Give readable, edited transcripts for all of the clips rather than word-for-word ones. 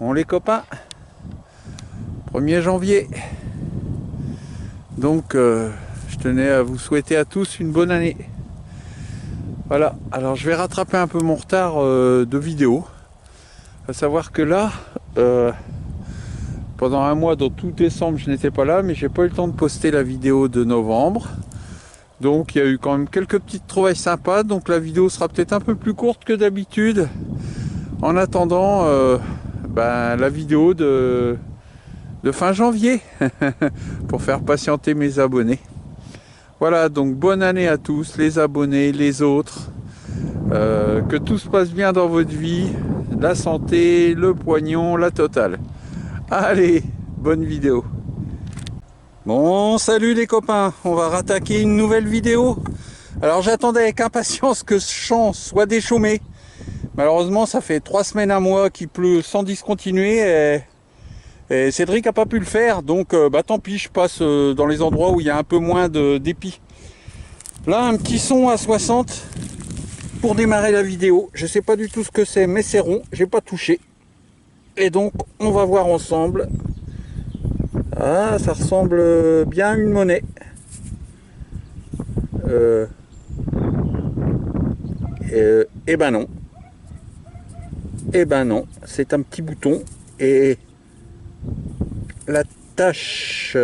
Bon les copains, 1er janvier. Donc je tenais à vous souhaiter à tous une bonne année. Voilà, alors je vais rattraper un peu mon retard de vidéo. À savoir que là, pendant un mois, dans tout décembre, je n'étais pas là, mais j'ai pas eu le temps de poster la vidéo de novembre. Donc il y a eu quand même quelques petites trouvailles sympas, donc la vidéo sera peut-être un peu plus courte que d'habitude. En attendant la vidéo de fin janvier, pour faire patienter mes abonnés. Voilà, donc bonne année à tous, les abonnés, les autres. Que tout se passe bien dans votre vie, la santé, le pognon, la totale. Allez, bonne vidéo. Bon, salut les copains, on va rattaquer une nouvelle vidéo. Alors j'attendais avec impatience que ce champ soit déchaumé. Malheureusement, ça fait 3 semaines, un mois qu'il pleut sans discontinuer et Cédric n'a pas pu le faire. Donc tant pis, je passe dans les endroits où il y a un peu moins d'épis. Là, un petit son à 60 pour démarrer la vidéo. Je sais pas du tout ce que c'est, mais c'est rond, j'ai pas touché. Et donc, on va voir ensemble. Ah, ça ressemble bien à une monnaie. Eh ben non. Eh ben non, c'est un petit bouton. Et la tache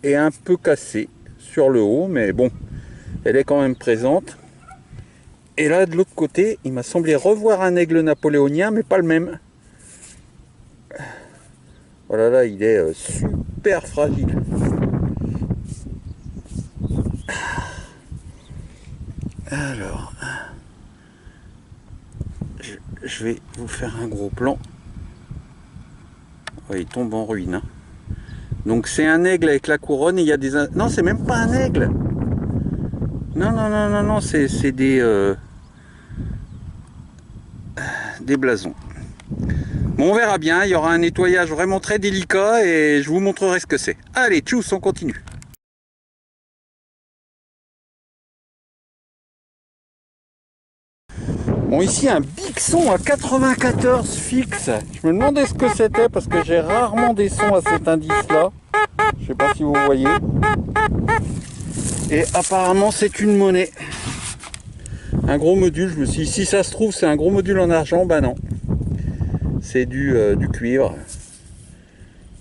est un peu cassée sur le haut, mais bon, elle est quand même présente. Et là, de l'autre côté, il m'a semblé revoir un aigle napoléonien, mais pas le même. Voilà, là, il est super fragile. Alors, je vais vous faire un gros plan. Ouais, il tombe en ruine. Hein. Donc, c'est un aigle avec la couronne et il y a des... Non, c'est même pas un aigle. Non, non, non, non, non, c'est des blasons. Bon, on verra bien, il y aura un nettoyage vraiment très délicat et je vous montrerai ce que c'est. Allez, tchuss, on continue. Bon, ici un Bixon à 94 fixe. Je me demandais ce que c'était parce que j'ai rarement des sons à cet indice-là. Je sais pas si vous voyez. Et apparemment, c'est une monnaie. Un gros module, je me suis dit, si ça se trouve, c'est un gros module en argent, ben non. C'est du cuivre.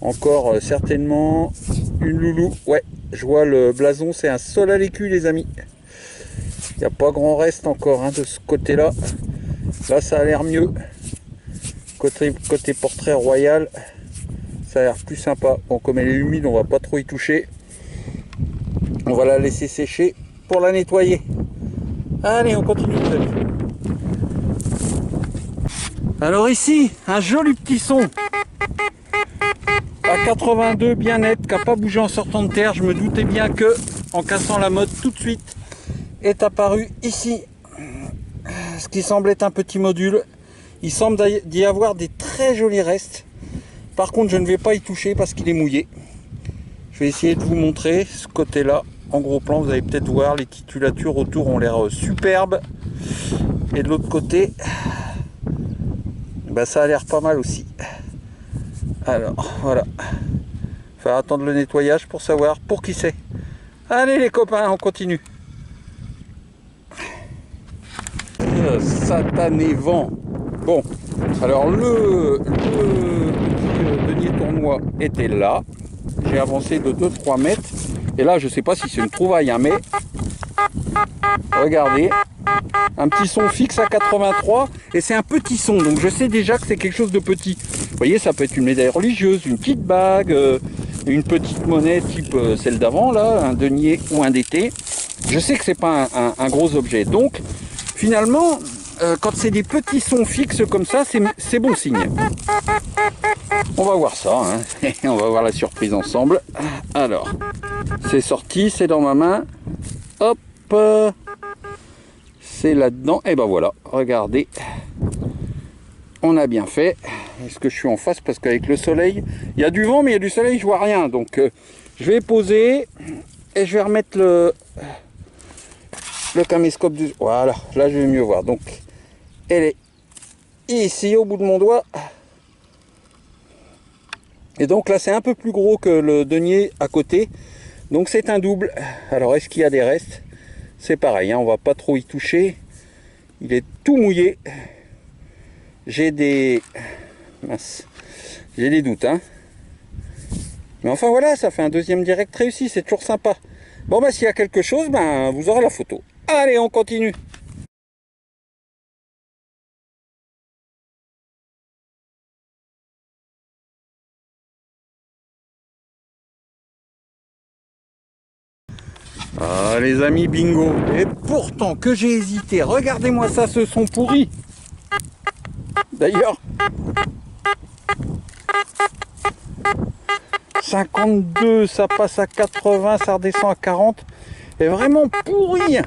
Encore certainement une loulou. Ouais, je vois le blason, c'est un sol à l'écu, les amis. Il n'y a pas grand reste encore hein, de ce côté-là. Là, ça a l'air mieux. Côté portrait royal, ça a l'air plus sympa. Bon, comme elle est humide, on va pas trop y toucher. On va la laisser sécher pour la nettoyer. Allez, on continue, les amis. Alors ici, un joli petit son à 82 bien net, qui n'a pas bougé en sortant de terre. Je me doutais bien que, en cassant la mode tout de suite, est apparu ici ce qui semble être un petit module. Il semble d'y avoir des très jolis restes. Par contre, je ne vais pas y toucher parce qu'il est mouillé. Je vais essayer de vous montrer ce côté-là. En gros plan, vous allez peut-être voir, les titulatures autour ont l'air superbes. Et de l'autre côté, ça a l'air pas mal aussi. Alors, voilà. Faire attendre le nettoyage pour savoir pour qui c'est. Allez les copains, on continue. Satané vent. Bon, alors le petit denier tournois était là. J'ai avancé de 2-3 mètres. Et là, je sais pas si c'est une trouvaille, hein, mais regardez, un petit son fixe à 83 et c'est un petit son, donc je sais déjà que c'est quelque chose de petit. Vous voyez, ça peut être une médaille religieuse, une petite bague, une petite monnaie type celle d'avant, là, un denier ou un d'été. Je sais que c'est pas un gros objet. Donc, finalement, quand c'est des petits sons fixes comme ça, c'est bon signe. On va voir ça, hein. On va voir la surprise ensemble. Alors, c'est sorti, c'est dans ma main. Hop, c'est là-dedans. Et ben voilà, regardez. On a bien fait. Est-ce que je suis en face? Parce qu'avec le soleil, il y a du vent, mais il y a du soleil, je vois rien. Donc, je vais poser et je vais remettre le caméscope du... Voilà, là je vais mieux voir. Donc, elle est ici au bout de mon doigt. Et donc là c'est un peu plus gros que le denier à côté, donc c'est un double. Alors est-ce qu'il y a des restes? C'est pareil, hein, on va pas trop y toucher, il est tout mouillé. J'ai des mince, j'ai des doutes, hein. Mais enfin voilà, ça fait un deuxième direct réussi, c'est toujours sympa. Bon bah s'il y a quelque chose, ben vous aurez la photo. Allez, on continue. Ah les amis, bingo. Et pourtant que j'ai hésité, regardez-moi ça, ce son pourri. D'ailleurs 52, ça passe à 80, ça redescend à 40. Et vraiment pourri.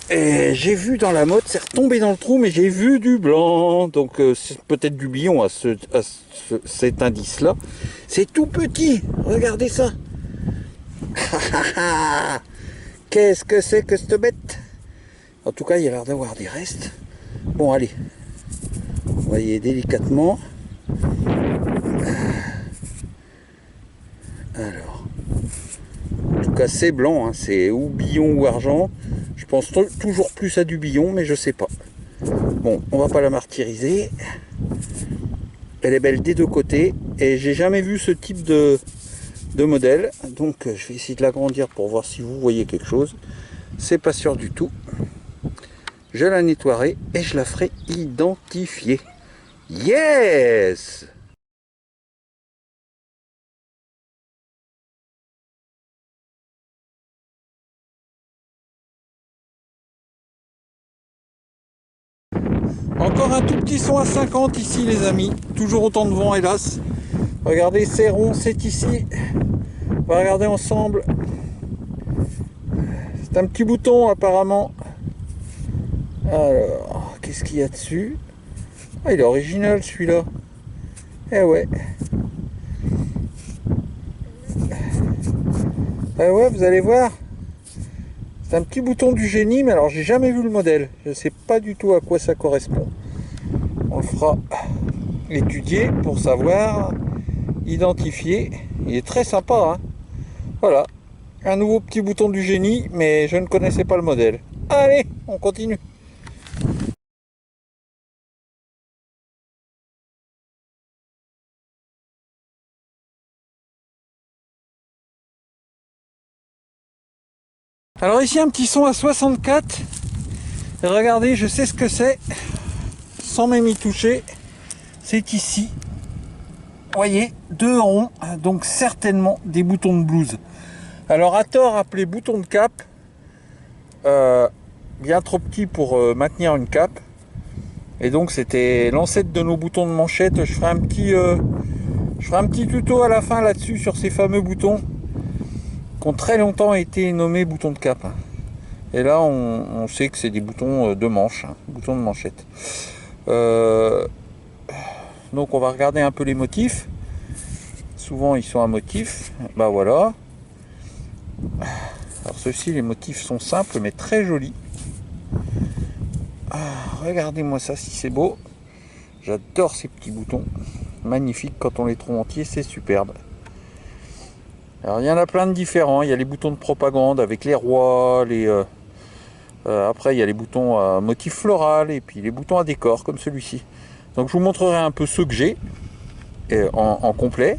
Et j'ai vu dans la mode, c'est retombé dans le trou, mais j'ai vu du blanc. Donc c'est peut-être du billon à cet indice-là. C'est tout petit, regardez ça. Qu'est-ce que c'est que cette bête? En tout cas, il y a l'air d'avoir des restes. Bon, allez. On va y aller délicatement. Alors. En tout cas, c'est blanc. Hein. C'est ou billon ou argent. Je pense toujours plus à du billon, mais je sais pas. Bon, on va pas la martyriser. Elle est belle des deux côtés. Et j'ai jamais vu ce type de modèle, donc je vais essayer de l'agrandir pour voir si vous voyez quelque chose. C'est pas sûr du tout. Je la nettoierai et je la ferai identifier. Yes! Encore un tout petit son à 50 ici les amis, toujours autant de vent hélas. Regardez, c'est rond, c'est ici. On va regarder ensemble. C'est un petit bouton apparemment. Alors, qu'est-ce qu'il y a dessus? Ah, il est original celui-là. Eh ouais. Eh ouais, vous allez voir. C'est un petit bouton du génie, mais alors j'ai jamais vu le modèle. Je ne sais pas du tout à quoi ça correspond. On le fera étudier pour savoir, identifier. Il est très sympa, hein. Voilà, un nouveau petit bouton du génie, mais je ne connaissais pas le modèle. Allez, on continue. Alors ici un petit son à 64. Et regardez, je sais ce que c'est, sans même y toucher. C'est ici. Vous voyez, deux ronds, donc certainement des boutons de blues. Alors à tort appelé bouton de cap, bien trop petit pour maintenir une cape. Et donc c'était l'ancêtre de nos boutons de manchette. Je ferai un petit tuto à la fin là-dessus sur ces fameux boutons qui ont très longtemps été nommés boutons de cap. Et là on sait que c'est des boutons de manche, boutons de manchette. Donc on va regarder un peu les motifs. Souvent ils sont à motif. Bah voilà. Alors ceux-ci, les motifs sont simples mais très jolis. Regardez-moi ça si c'est beau. J'adore ces petits boutons. Magnifiques quand on les trouve entiers, c'est superbe. Alors il y en a plein de différents. Il y a les boutons de propagande avec les rois, après il y a les boutons à motif floral et puis les boutons à décor comme celui-ci. Donc je vous montrerai un peu ceux que j'ai en complet.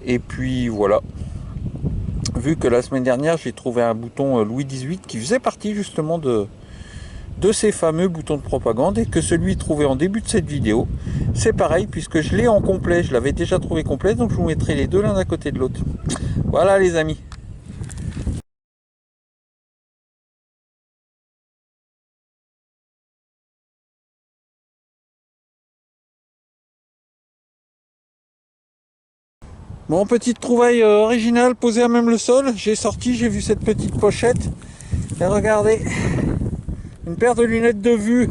Et puis voilà. Vu que la semaine dernière j'ai trouvé un bouton Louis XVIII qui faisait partie justement de ces fameux boutons de propagande et que celui trouvé en début de cette vidéo, c'est pareil puisque je l'ai en complet, je l'avais déjà trouvé complet, donc je vous mettrai les deux l'un à côté de l'autre. Voilà les amis. Bon, petite trouvaille originale posée à même le sol, j'ai vu cette petite pochette et regardez, une paire de lunettes de vue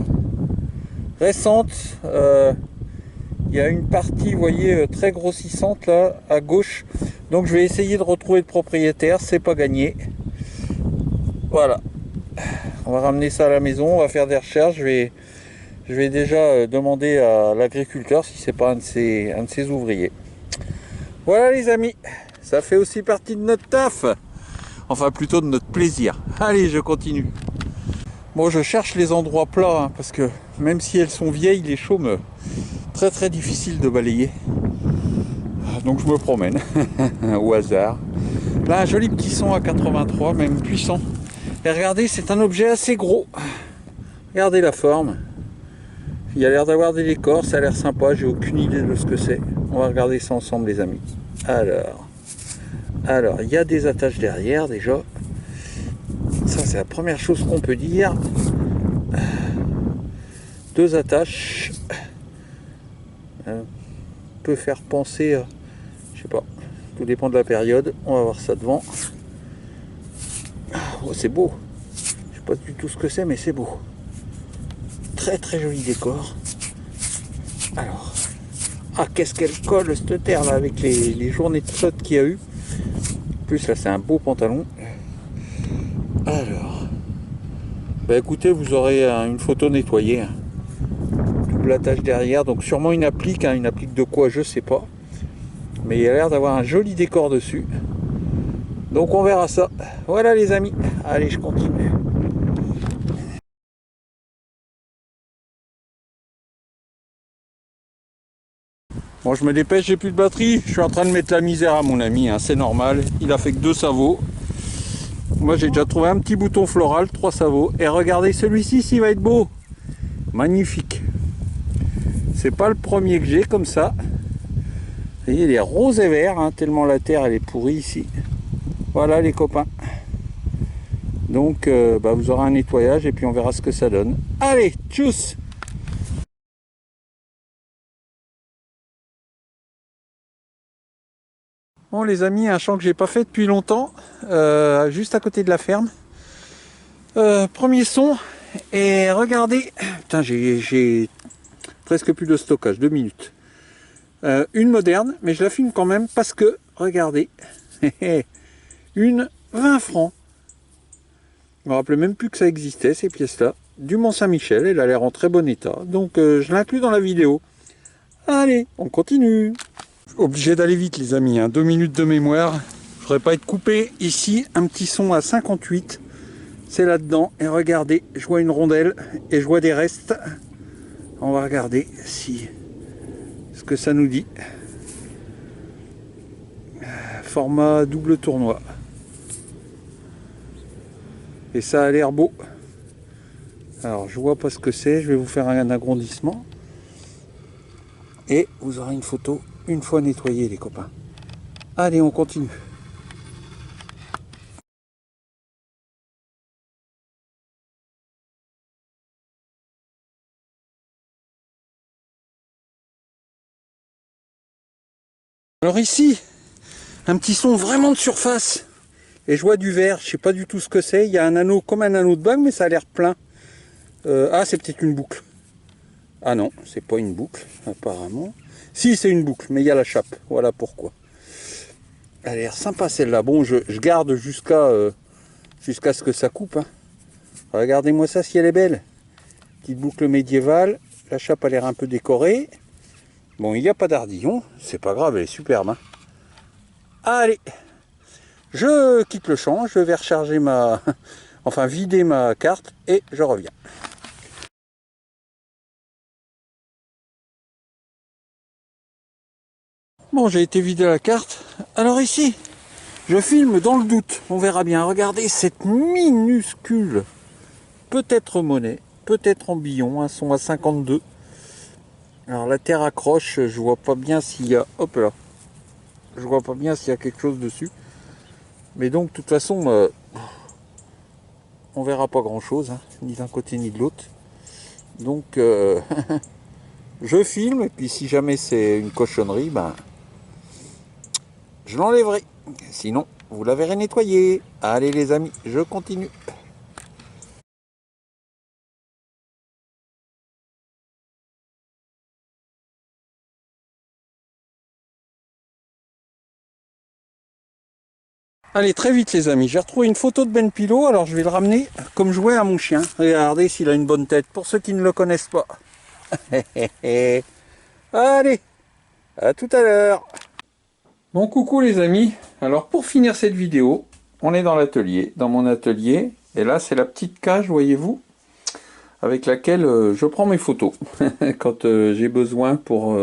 récentes. Il y a une partie, vous voyez, très grossissante là à gauche, donc je vais essayer de retrouver le propriétaire, c'est pas gagné. Voilà, on va ramener ça à la maison, on va faire des recherches, je vais Je vais déjà demander à l'agriculteur si c'est pas un de ses ouvriers. Voilà les amis, ça fait aussi partie de notre taf. Enfin plutôt de notre plaisir. Allez, je continue. Bon, je cherche les endroits plats, hein, parce que même si elles sont vieilles, les chaumes, très très difficile de balayer. Donc je me promène, au hasard. Là, un joli petit son à 83, même puissant. Et regardez, c'est un objet assez gros. Regardez la forme. Il a l'air d'avoir des décors, ça a l'air sympa, j'ai aucune idée de ce que c'est. On va regarder ça ensemble les amis. Alors, il y a des attaches derrière déjà. Ça c'est la première chose qu'on peut dire. 2 attaches. Peut faire penser à, je sais pas, tout dépend de la période. On va voir ça devant. Oh, c'est beau. Je sais pas du tout ce que c'est, mais c'est beau. Très très joli décor. Alors, qu'est-ce qu'elle colle cette terre là avec les journées de flotte qu'il y a eu. En plus là c'est un beau pantalon. Alors, bah écoutez, vous aurez une photo nettoyée. Double attache derrière, donc sûrement une applique, une applique de quoi je sais pas. Mais il a l'air d'avoir un joli décor dessus. Donc on verra ça. Voilà les amis. Allez, je continue. Bon, je me dépêche, j'ai plus de batterie. Je suis en train de mettre la misère à mon ami, hein, c'est normal. Il a fait que 2 sabots. Moi, j'ai déjà trouvé un petit bouton floral, 3 sabots. Et regardez celui-ci, s'il va être beau. Magnifique. C'est pas le premier que j'ai comme ça. Vous voyez, il est rose et vert, hein, tellement la terre elle est pourrie ici. Voilà les copains. Donc, vous aurez un nettoyage et puis on verra ce que ça donne. Allez, tchuss! Bon les amis, un champ que j'ai pas fait depuis longtemps, juste à côté de la ferme. Premier son, et regardez, putain j'ai presque plus de stockage, 2 minutes. Une moderne, mais je la filme quand même parce que, regardez, une 20 francs. Je me rappelais même plus que ça existait ces pièces-là. Du Mont-Saint-Michel, elle a l'air en très bon état, donc je l'inclus dans la vidéo. Allez, on continue. Obligé d'aller vite les amis, 2 minutes de mémoire. Je ne voudrais pas être coupé. Ici, un petit son à 58. C'est là-dedans. Et regardez, je vois une rondelle et je vois des restes. On va regarder si ce que ça nous dit. Format double tournoi. Et ça a l'air beau. Alors, je vois pas ce que c'est. Je vais vous faire un agrandissement. Et vous aurez une photo une fois nettoyé les copains. Allez, on continue. Alors ici, un petit son vraiment de surface. Et je vois du vert, je sais pas du tout ce que c'est. Il y a un anneau comme un anneau de bague, mais ça a l'air plein. C'est peut-être une boucle. Ah non, c'est pas une boucle, apparemment. Si, c'est une boucle, mais il y a la chape. Voilà pourquoi. Elle a l'air sympa celle-là. Bon, je garde jusqu'à ce que ça coupe. Hein. Regardez-moi ça si elle est belle. Petite boucle médiévale. La chape a l'air un peu décorée. Bon, il n'y a pas d'ardillon. C'est pas grave, elle est superbe. Hein. Allez, je quitte le champ. Je vais recharger enfin, vider ma carte et je reviens. Bon, j'ai été vider la carte. Alors ici, je filme dans le doute. On verra bien. Regardez cette minuscule, peut-être monnaie, peut-être en billon, un son à 52. Alors la terre accroche, je vois pas bien s'il y a... Hop là. Je vois pas bien s'il y a quelque chose dessus. Mais donc, de toute façon, on verra pas grand-chose, hein, ni d'un côté ni de l'autre. Donc, je filme, et puis si jamais c'est une cochonnerie, je l'enlèverai. Sinon, vous la verrez nettoyer. Allez les amis, je continue. Allez, très vite les amis, j'ai retrouvé une photo de Ben Pilot, alors je vais le ramener comme jouet à mon chien. Regardez s'il a une bonne tête, pour ceux qui ne le connaissent pas. Allez, à tout à l'heure. Bon, coucou les amis. Alors pour finir cette vidéo, on est dans l'atelier, dans mon atelier. Et là, c'est la petite cage, voyez-vous, avec laquelle je prends mes photos quand j'ai besoin pour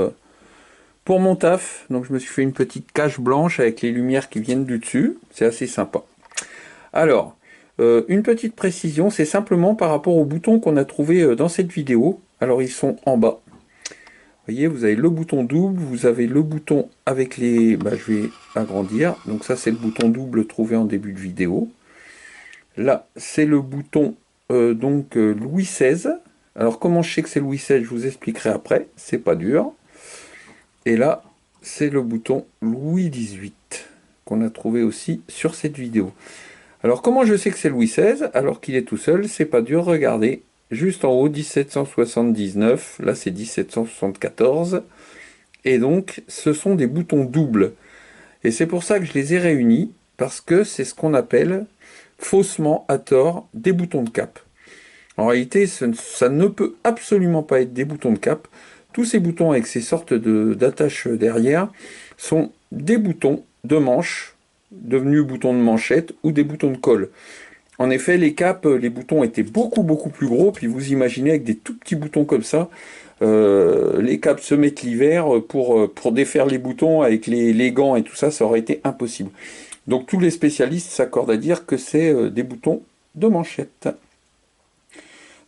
mon taf. Donc je me suis fait une petite cage blanche avec les lumières qui viennent du dessus. C'est assez sympa. Alors, une petite précision, c'est simplement par rapport aux boutons qu'on a trouvés dans cette vidéo. Alors ils sont en bas. Vous voyez, vous avez le bouton double, vous avez le bouton avec les... je vais agrandir. Donc ça, c'est le bouton double trouvé en début de vidéo. Là, c'est le bouton Louis XVI. Alors, comment je sais que c'est Louis XVI, je vous expliquerai après. C'est pas dur. Et là, c'est le bouton Louis XVIII qu'on a trouvé aussi sur cette vidéo. Alors, comment je sais que c'est Louis XVI alors qu'il est tout seul? C'est pas dur, regardez. Juste en haut, 1779, là c'est 1774, et donc ce sont des boutons doubles. Et c'est pour ça que je les ai réunis, parce que c'est ce qu'on appelle, faussement, à tort, des boutons de cap. En réalité, ça ne peut absolument pas être des boutons de cap. Tous ces boutons avec ces sortes d'attaches derrière sont des boutons de manche, devenus boutons de manchette, ou des boutons de colle. En effet, les caps, les boutons étaient beaucoup plus gros, puis vous imaginez avec des tout petits boutons comme ça, les caps se mettent l'hiver pour défaire les boutons avec les gants et tout ça, ça aurait été impossible. Donc tous les spécialistes s'accordent à dire que c'est des boutons de manchette.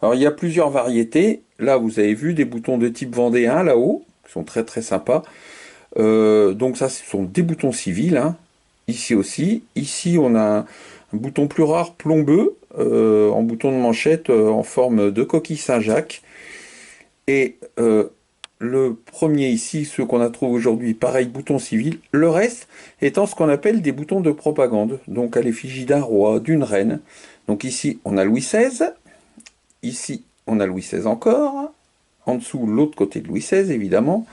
Alors il y a plusieurs variétés. Là vous avez vu des boutons de type vendéen là-haut, qui sont très sympas. Donc ça ce sont des boutons civils, hein. Ici aussi. Ici on a un bouton plus rare plombeux, en bouton de manchette en forme de coquille Saint-Jacques. Et le premier ici, ceux qu'on a trouvé aujourd'hui, pareil, bouton civil. Le reste étant ce qu'on appelle des boutons de propagande, donc à l'effigie d'un roi, d'une reine. Donc ici, on a Louis XVI. Ici, on a Louis XVI encore. En dessous, l'autre côté de Louis XVI, évidemment.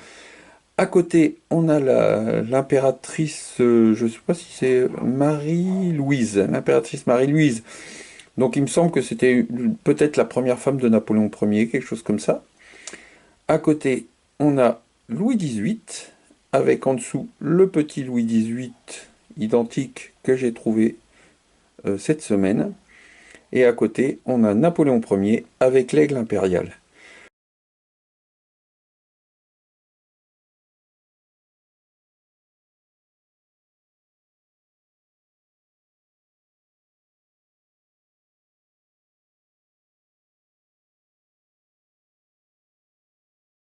À côté, on a l'impératrice, je ne sais pas si c'est Marie-Louise, l'impératrice Marie-Louise. Donc il me semble que c'était peut-être la première femme de Napoléon Ier, quelque chose comme ça. À côté, on a Louis XVIII, avec en dessous le petit Louis XVIII identique que j'ai trouvé cette semaine. Et à côté, on a Napoléon Ier avec l'aigle impérial.